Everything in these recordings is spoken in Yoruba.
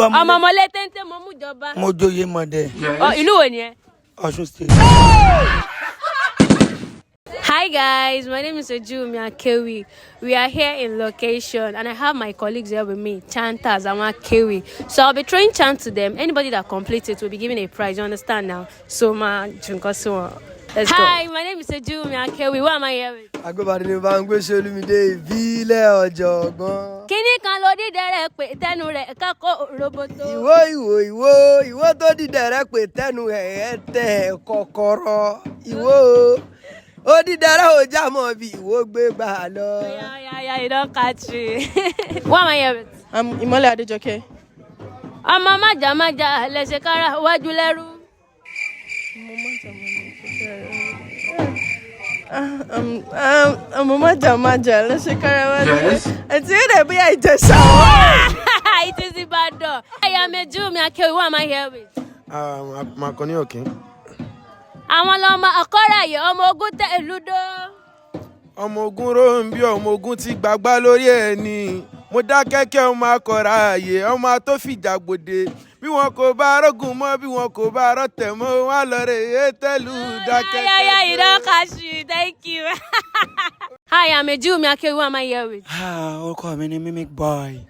I'm a latent Momujoba. Mojo Yemade. Oh, you know when Osun State. Hi guys, my name is Hejiwumiakewi. We are here in location and I have my colleagues here with me, chanters, Kewi. So I'll be throwing chant to them. Anybody that completes it will be given a prize. You understand now? So let's go. Hi, my name is Hejiwumiakewi. What am I here with? I go by the name of Angwesholumide Ville Ojogbon. Kini kan lo di dere pe tẹnu rẹ̀ ka ko roboto. Ìwọ tó di dere pe tẹnu ẹ tẹ kọ́kọ́rọ́. Ìwọ ó di dere o ja mo bi ìwọ gbé gbà lọ. Yeah, you don't catch me. What am I here with? I'm Imole Adejoke. Ọmọ májàmájà lẹsẹ kára wájú lẹ́rú. Mama Jamaja, let's shake her. And see that be I just saw. It is Ibadan. I am Hejiwumiakewi. What am I here with? Makoni okay. Àwọn lọmọ akọ́ra yẹ ọmọ ogun tẹ ìlúdó. Ọmọ ogun ro ń bí ọmọ ogun ti gbàgbá lórí ẹni. Mo dá kẹ́kẹ́ ọmọ akọ́ra yẹ ọmọ tó fìjà gbòde. Bí wọn kò bá rógun mọ́ bí wọn kò bá rọ́tẹ̀ mọ́ wá lọ rè é tẹ́lú dákẹ́kẹ́. Yeah, you don't catch me. Thank you. Hi, I'm Hejiwumiakewi. Who am I here with? Orúkọ mi ni Mimic Boy.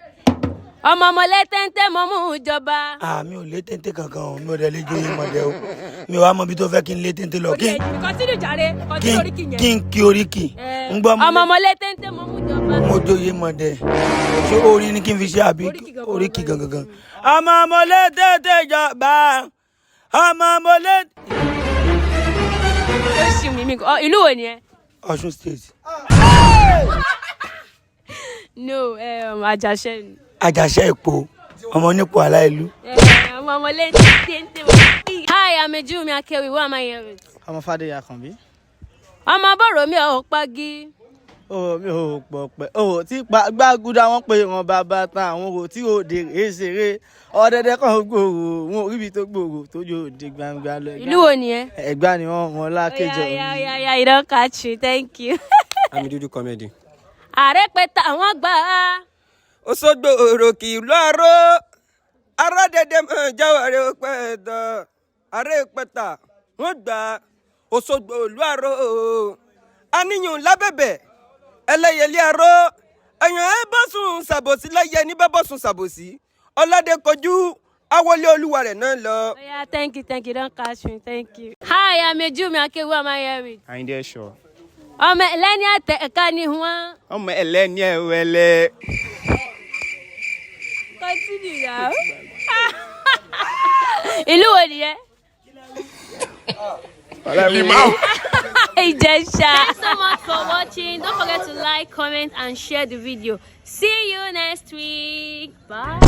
Ọmọ lẹ́tẹ̀ntẹ̀ Momujoba. Mi ò lé téńté kankan o, mi ò dẹ̀ lé jóyè mọ̀dẹ́ o. Mi ò wá mọ ibi tó fẹ́ kí n lé téńté lọ. Continue jàre. Continue ORIKI yẹn. Kí n kí oríkì. Ọmọ lẹ́tẹ̀ntẹ̀ Momujoba. Mo jóyè mọ̀dẹ́. Ṣé orin ni kí n fi ṣe àbí oríkì gangan? Ọmọ lẹ́tẹ̀ntẹ̀ jọba. Ọmọ lẹ́tẹ̀ntẹ̀. Ó ṣì mí ìlú wo ni ẹ? Osun State. No, Àjàṣẹ́ ni. Àjàṣẹ́ Èpo. Ọmọ onípò aláìlú. Ọmọ lẹ́tẹ̀ntẹ̀. Hi, I'm Hejiwumiakewi. Who am I here with? I'm a father Yakanbi. Ọmọ bọ̀rọ̀ mi ò pagi. Oh, mi ò pọ̀ pẹ́. Oh, tí gbàgùdà wọn pé wọn bàbá tán àwọn ò tí ò dé ṣeré. Ọ̀dẹ̀dẹ̀ kan gbòòrò wọn ò rí ibi tó gbòòrò tó yóò dé gbangba lọ. Ìlú wo ni ẹ? Ẹ̀gbá ni wọ́n lákèjọ. Yeah, you don't catch me. Thank you. I'm do comedy. Ààrẹ pẹ̀ta àwọn gbà á. Òṣogbo òròkì ìlú àró. Ará dẹ̀dẹ̀ mọ̀ jáwàre pẹ̀tọ̀. Ààrẹ pẹ̀ta wọ́n gbà Òṣogbo ìlú àró. Àníyàn lábẹ́bẹ̀ ẹlẹ́yẹlé àró. Ẹ̀yàn ẹ bọ́sùn ṣàbòsí lẹ́yẹ ní bẹ́bọ̀sùn ṣàbòsí. Ọládé kojú awọlé olúwa rẹ̀ náà lọ. Yeah, thank you. Don't catch me. Thank you. Hi, I'm Hejiwumiakewi. Who am I here with? Àyìndé Ẹ̀ṣọ́. Ọmọ ẹlẹ́ni àtẹ ẹ̀ka ni wọ́n. Ọmọ ẹlẹ́ni ẹ̀wẹ̀lẹ̀. Continue now. Ìlú wo ni ẹ? Ìjẹ̀ṣà. Thanks so much for watching. Don't forget to like, comment, and share the video. See you next week. Bye.